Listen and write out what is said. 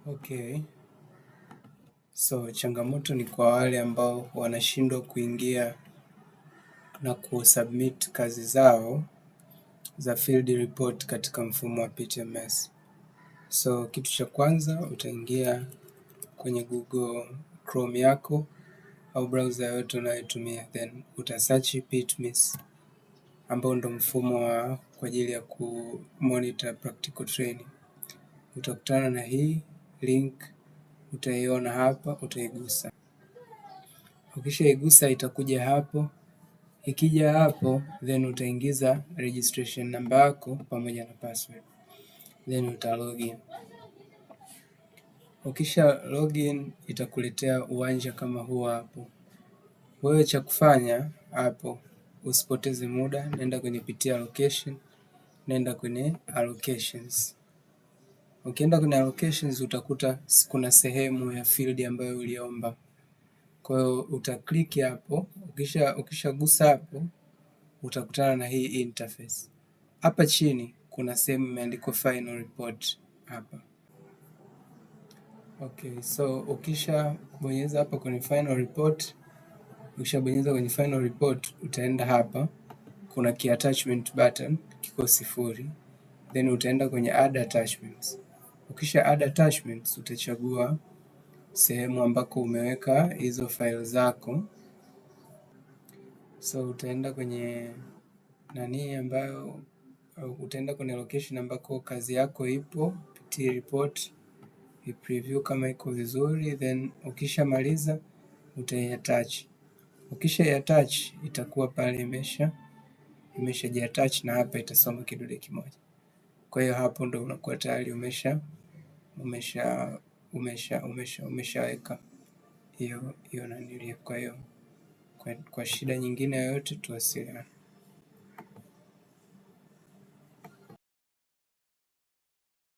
Okay. So changamoto ni kwa wale ambao wanashindwa kuingia na kusubmit kazi zao za field report katika mfumo wa PTMS. So kitu cha kwanza utaingia kwenye Google Chrome yako au browser yoyote unayotumia, then utasearch PTMS ambao ndo mfumo kwa ajili ya kumonitor practical training. Utakutana na hii link, utaiona hapa, utaigusa. Ukishaigusa itakuja hapo. Ikija hapo, then utaingiza registration number yako pamoja na password, then uta login. Ukisha login itakuletea uwanja kama huu hapo. Wewe cha kufanya hapo, usipoteze muda, nenda kwenye PT allocation, nenda kwenye allocations. Ukienda kwenye allocations utakuta kuna sehemu ya field ambayo uliomba. Kwa hiyo utaklik hapo, ukishagusa hapo utakutana na hii interface. Hapa chini kuna sehemu imeandikwa final report hapa. Okay, so ukishabonyeza hapa kwenye final report, ukishabonyeza kwenye final report utaenda hapa, kuna key attachment button kiko 0, then utaenda kwenye add attachments. Ukisha add attachments utachagua sehemu ambako umeweka hizo file zako. So utaenda kwenye ambayo utaenda kwenye location ambako kazi yako ipo, PT report, preview kama iko vizuri, then ukishamaliza utaiattach. Ukishaiattach itakuwa pale imeshajiattach na hapa itasoma kidude kimoja. Kwa hiyo hapo ndo unakuwa tayari umeshaweka hiyo nanili. Kwa hiyo kwa shida nyingine yoyote tuwasiliane.